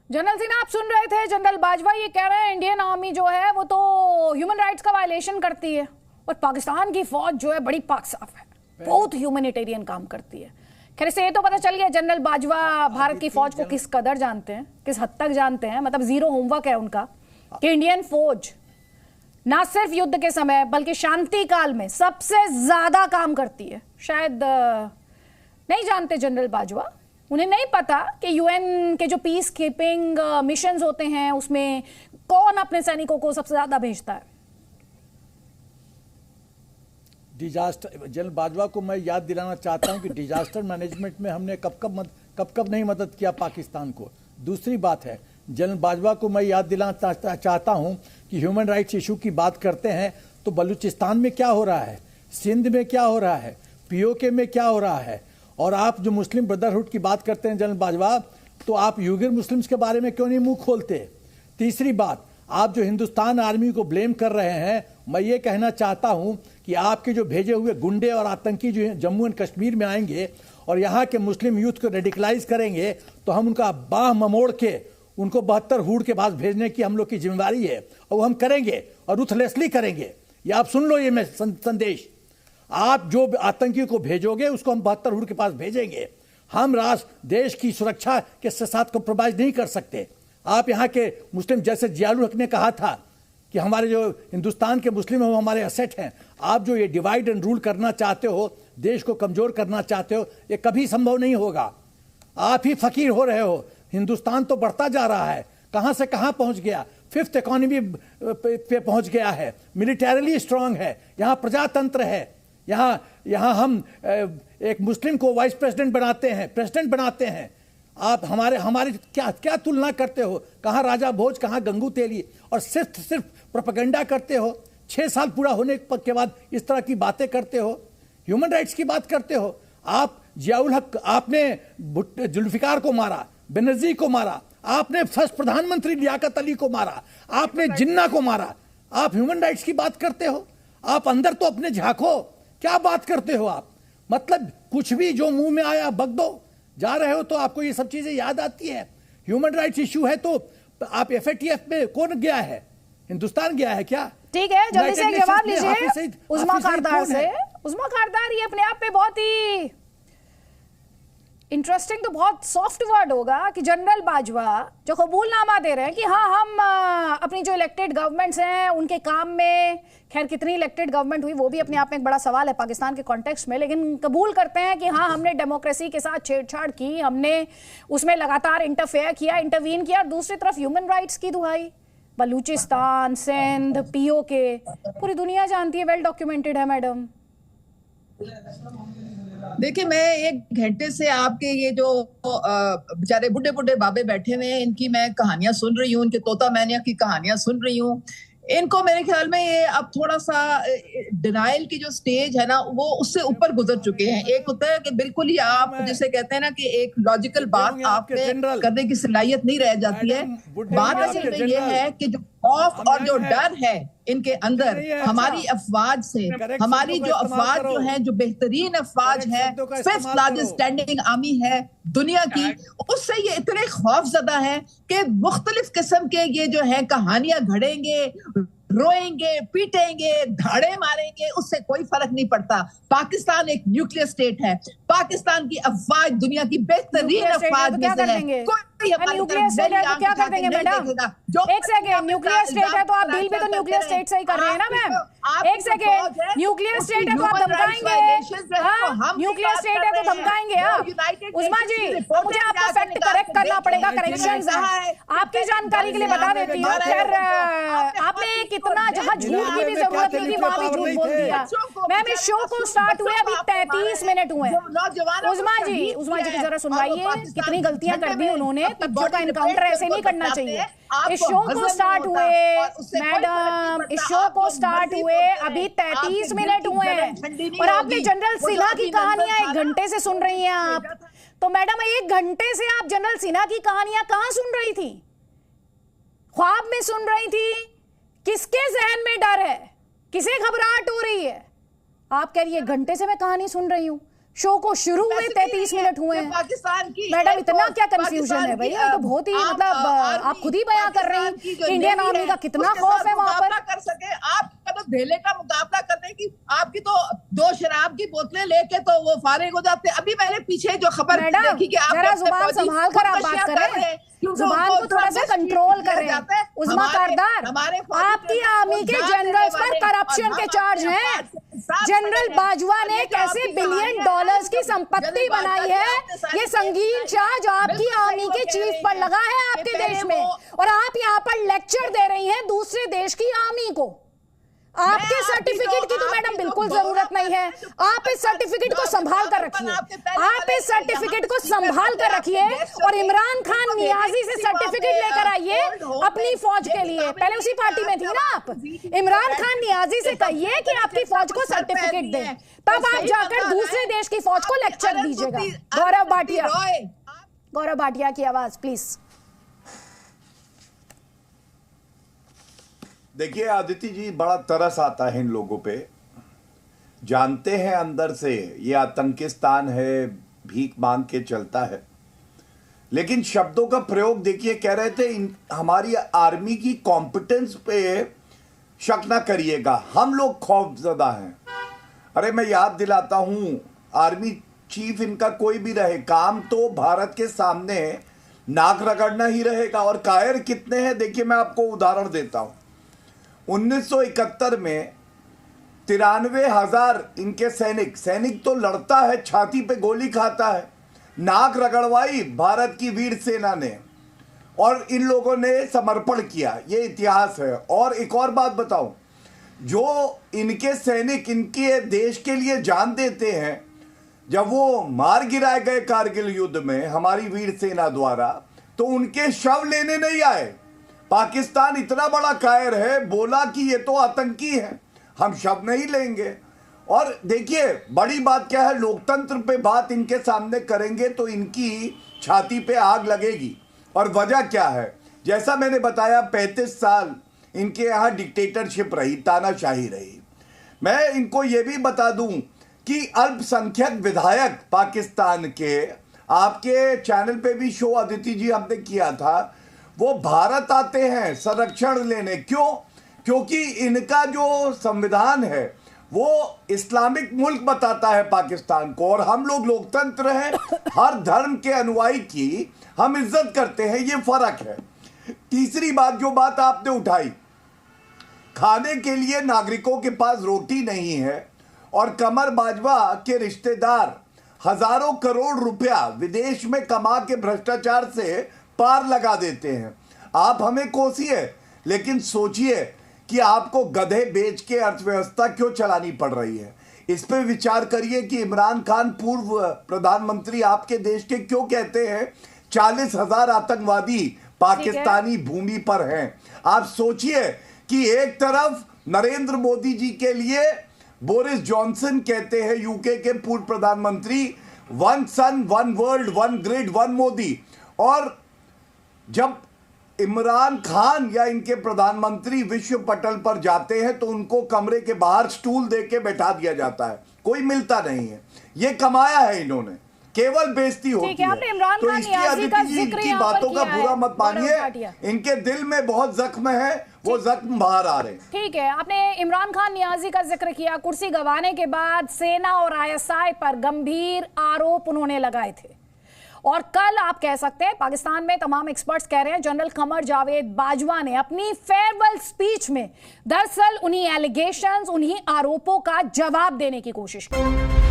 General Sinha, आप सुन रहे थे जनरल बाजवा ये कह रहे हैं इंडियन आर्मी जो है वो तो ह्यूमन राइट्स का वायलेशन करती है और पाकिस्तान की फौज जो है बड़ी पाक साफ है, बहुत ह्यूमैनिटेरियन काम करती है। खैर से ये तो पता चल गया जनरल बाजवा भारत की फौज को किस कदर जानते हैं, किस हद तक जानते हैं, मतलब जीरो होमवर्क है उनका कि इंडियन फौज ना सिर्फ युद्ध के समय बल्कि शांति काल में सबसे ज्यादा काम करती है। शायद नहीं जानते जनरल बाजवा, उन्हें नहीं पता कि यूएन के जो पीस कीपिंग मिशंस होते हैं उसमें कौन अपने सैनिकों को सबसे ज्यादा भेजता है। डिजास्टर, जनरल बाजवा को मैं याद दिलाना चाहता हूं कि डिजास्टर मैनेजमेंट में हमने कब नहीं मदद किया पाकिस्तान को। दूसरी बात है, जनरल बाजवा को मैं याद दिलाना चाहता हूं कि ह्यूमन राइट्स इशू की बात करते हैं तो बलूचिस्तान में क्या हो रहा है, सिंध में क्या हो रहा है, पीओके में क्या हो रहा है, और आप जो मुस्लिम ब्रदरहुड की बात करते हैं जनरल बाजवा, तो आप यूगर मुस्लिम्स के बारे में क्यों नहीं मुंह खोलते। तीसरी बात, आप जो हिंदुस्तान आर्मी को ब्लेम कर रहे हैं, मैं ये कहना चाहता हूं कि आपके जो भेजे हुए गुंडे और आतंकी जो जम्मू एंड कश्मीर में आएंगे और यहाँ के मुस्लिम यूथ को रेडिकलाइज करेंगे तो हम उनका बाह ममोड़ के उनको 72 हुड के पास भेजने की हम लोग की जिम्मेदारी है और वो हम करेंगे और रुथलेसली करेंगे। ये आप सुन लो, ये मैं संदेश, आप जो आतंकी को भेजोगे उसको हम 72 हुड के पास भेजेंगे। हम राष्ट्र देश की सुरक्षा के साथ कॉम्प्रोमाइज नहीं कर सकते। आप यहाँ के मुस्लिम, जैसे जियाउल हक ने कहा था कि हमारे जो हिंदुस्तान के मुस्लिम हैं वो हमारे एसेट हैं, आप जो ये डिवाइड एंड रूल करना चाहते हो, देश को कमजोर करना चाहते हो, ये कभी संभव नहीं होगा। आप ही फकीर हो रहे हो। हिंदुस्तान तो बढ़ता जा रहा है, कहां से कहां पहुंच गया, 5th इकोनॉमी पे पहुंच गया है, मिलिटरीली स्ट्रांग है, यहां प्रजातंत्र है, यहां हम एक मुस्लिम को वाइस प्रेसिडेंट बनाते हैं, प्रेसिडेंट बनाते हैं। आप हमारी क्या तुलना करते हो, कहां राजा भोज, कहां गंगू तेली, और सिर्फ प्रोपेगेंडा करते हो। 6 साल पूरा होने के बाद इस तरह की बातें करते हो, ह्यूमन राइट्स की बात करते हो। आप जियाउल हक, आपने जुल्फिकार को मारा, बेनजीर को मारा, आपने फर्स्ट प्रधानमंत्री लियाकत अली को मारा, आपने जिन्ना को मारा, आप ह्यूमन राइट्स की बात करते हो। आप अंदर तो अपने झांको, क्या बात करते हो आप, मतलब कुछ भी जो मुंह में आया बक दो। जा रहे हो तो आपको ये सब चीजें याद आती है। ह्यूमन राइट्स इशू है तो आप एफएटीएफ में कौन गया है, हिंदुस्तान गया है क्या? ठीक है, जल्दी से एक जवाब लीजिए उस्मा खारदार से। उस्मा खारदार, ये अपने आप में बहुत ही इंटरेस्टिंग, तो बहुत सॉफ्ट वर्ड होगा कि जनरल बाजवा जो कबूलनामा दे रहे हैं कि हाँ हम अपनी जो इलेक्टेड गवर्नमेंट्स हैं उनके काम में, खैर कितनी इलेक्टेड गवर्नमेंट हुई वो भी अपने आप में एक बड़ा सवाल है पाकिस्तान के कॉन्टेक्स्ट में, लेकिन कबूल करते हैं कि हाँ हमने डेमोक्रेसी के साथ छेड़छाड़ की, हमने उसमें लगातार इंटरफेयर किया, इंटरवीन किया। और दूसरी तरफ ह्यूमन राइट्स की दुहाई, बलूचिस्तान, सिंध, पीओके, पूरी दुनिया जानती है, वेल डॉक्यूमेंटेड है मैडम। देखिए, मैं 1 घंटे से आपके ये जो बेचारे बुढ़े बुढ़े बाबे बैठे हुए हैं, इनकी मैं कहानियां सुन रही हूँ, इनके तोता मैनिया की कहानियां सुन रही हूँ। इनको मेरे ख्याल में ये अब थोड़ा सा डिनाइल की जो स्टेज है ना वो उससे ऊपर गुजर चुके हैं। एक होता है कि बिल्कुल ही आप जिसे कहते हैं ना कि एक लॉजिकल बात आप करने की सलाहियत नहीं रह जाती है। बात असल में ये है कि जो खौफ और जो डर है इनके अंदर हमारी अफवाज से, हमारी जो अफवाज जो है, जो बेहतरीन अफवाज है, 5th लार्जेस्ट स्टैंडिंग आर्मी है दुनिया की, उससे ये इतने खौफजदा है कि मुख्तलिफ किस्म के ये जो है कहानियां घड़ेंगे, रोएंगे, पीटेंगे, धाड़े मारेंगे, उससे कोई फर्क नहीं पड़ता। पाकिस्तान एक न्यूक्लियर स्टेट है, पाकिस्तान की अफवाज दुनिया की बेहतरीन अफवाज में से है। कोई न्यूक्लियर स्टेट है तो क्या कर देंगे मैडम? एक सेकेंड, न्यूक्लियर स्टेट है तो आप डील भी तो न्यूक्लियर स्टेट से ही कर रहे हैं ना मैम? एक सेकेंड, न्यूक्लियर स्टेट है तो आप धमकाएंगे, न्यूक्लियर स्टेट है तो धमकाएंगे आप? उस्मा जी, मुझे आपको फैक्ट करेक्ट करना पड़ेगा, करेक्शन आपकी जानकारी के लिए बता देती हूँ। खैर आपने कितना, जहाँ झूठ की भी जरूरत नहीं थी वहां भी झूठ बोल दिया। मैम इस शो को स्टार्ट हुए अभी 33 मिनट हुए। उस्मा जी की जरा सुनवाइए, कितनी गलतियां कर दी उन्होंने, तथ्यों का इनकाउंटर ऐसे नहीं करना चाहिए। इस शो को स्टार्ट हुए मैडम, इस शो को स्टार्ट हुए अभी 33 मिनट हुए हैं और आपने जनरल सिन्हा की कहानियां 1 घंटे से सुन रही हैं आप। तो मैडम 1 घंटे से आप जनरल सिन्हा की कहानियां कहां सुन रही थी? ख्वाब में सुन रही थी? किसके जहन में डर है, किसे घबराहट हो रही है? आप कह रही है 1 घंटे से मैं कहानी सुन रही हूं। शो को शुरू हुए 33 मिनट हुए हैं। पाकिस्तान की मैडम इतना क्या कंफ्यूजन है भाई, तो बहुत ही मतलब आप खुद ही बयां कर रही हैं इंडियन आर्मी का कितना खौफ है वहां पर। कर सके आपका तो धेले का मुकाबला करने की, आपकी तो 2 शराब की बोतलें लेके तो वो फारिग हो जाते। अभी मैंने पीछे जो खबर देखी कि आप जरा जुबान संभाल कर आप बात करें, जुबान को थोड़ा सा कंट्रोल करें। उस्मा कारदार, आपकी आर्मी के जनरल्स पर करप्शन के चार्ज हैं। जनरल बाजवा ने कैसे $1 बिलियन की संपत्ति बनाई है, ये संगीन चार्ज आपकी आर्मी के चीफ पर लगा है आपके देश में, और आप यहाँ पर लेक्चर दे रही हैं दूसरे देश की आर्मी को। आपके सर्टिफिकेट की तो मैडम बिल्कुल जरूरत नहीं है, आप इस सर्टिफिकेट को संभाल कर रखिए, आप इस सर्टिफिकेट को संभाल कर रखिए, और इमरान खान नियाजी से सर्टिफिकेट लेकर आइए अपनी फौज के लिए। पहले उसी पार्टी में थी ना आप, इमरान खान नियाजी से कहिए कि आपकी फौज को सर्टिफिकेट दें, तब आप जाकर दूसरे देश की फौज को लेक्चर दीजिएगा। गौरव भाटिया की आवाज प्लीज। देखिए आदित्य जी, बड़ा तरस आता है इन लोगों पे। जानते हैं अंदर से ये आतंकिस्तान है, भीख मांग के चलता है, लेकिन शब्दों का प्रयोग देखिए। कह रहे थे हमारी आर्मी की कॉम्पिटेंस पे शक ना करिएगा, हम लोग खौफजदा हैं। अरे मैं याद दिलाता हूं, आर्मी चीफ इनका कोई भी रहे, काम तो भारत के सामने नाक रगड़ना ही रहेगा। और कायर कितने हैं देखिए, मैं आपको उदाहरण देता हूं। 1971 में 93,000 इनके सैनिक तो लड़ता है, छाती पे गोली खाता है, नाक रगड़वाई भारत की वीर सेना ने, और इन लोगों ने समर्पण किया। ये इतिहास है। और एक और बात बताऊं, जो इनके सैनिक इनके देश के लिए जान देते हैं, जब वो मार गिराए गए कारगिल युद्ध में हमारी वीर सेना द्वारा, तो उनके शव लेने नहीं आए। पाकिस्तान इतना बड़ा कायर है, बोला कि ये तो आतंकी है, हम शव नहीं लेंगे। और देखिए बड़ी बात क्या है, लोकतंत्र पे बात इनके सामने करेंगे तो इनकी छाती पे आग लगेगी। और वजह क्या है, जैसा मैंने बताया 35 साल इनके यहाँ डिक्टेटरशिप रही, तानाशाही रही। मैं इनको ये भी बता दूं कि अल्पसंख्यक विधायक पाकिस्तान के, आपके चैनल पे भी शो अदिति जी हमने किया था, वो भारत आते हैं संरक्षण लेने। क्यों? क्योंकि इनका जो संविधान है वो इस्लामिक मुल्क बताता है पाकिस्तान को, और हम लोग लोकतंत्र हैं, हर धर्म के अनुयायी की हम इज्जत करते हैं, ये फर्क है। तीसरी बात, जो बात आपने उठाई, खाने के लिए नागरिकों के पास रोटी नहीं है, और कमर बाजवा के रिश्तेदार हजारों करोड़ रुपया विदेश में कमा के भ्रष्टाचार से पार लगा देते हैं। आप हमें कोसिए, लेकिन सोचिए कि आपको गधे बेच के अर्थव्यवस्था क्यों चलानी पड़ रही है। इस पे विचार करिए कि इमरान खान पूर्व प्रधानमंत्री आपके देश के क्यों कहते हैं 40,000 आतंकवादी पाकिस्तानी भूमि पर हैं। आप सोचिए कि एक तरफ नरेंद्र मोदी जी के लिए बोरिस जॉनसन कहते हैं, यूके के पूर्व प्रधानमंत्री, 1 सन 1 वर्ल्ड 1 ग्रिड 1 मोदी, और जब इमरान खान या इनके प्रधानमंत्री विश्व पटल पर जाते हैं तो उनको कमरे के बाहर स्टूल देके बैठा दिया जाता है, कोई मिलता नहीं है। ये कमाया है इन्होंने, केवल बेइज्जती होती है। तो इसकी अदिति जी इनकी बातों का बुरा मत मानिए, इनके दिल में बहुत जख्म है, वो जख्म बाहर आ रहे हैं। ठीक है, आपने इमरान खान नियाजी का जिक्र किया। कुर्सी गंवाने के बाद सेना और ISI पर गंभीर आरोप उन्होंने लगाए थे, और कल आप कह सकते हैं पाकिस्तान में तमाम एक्सपर्ट्स कह रहे हैं जनरल कमर जावेद बाजवा ने अपनी फेयरवेल स्पीच में दरअसल उन्हीं एलिगेशंस, उन्हीं आरोपों का जवाब देने की कोशिश की।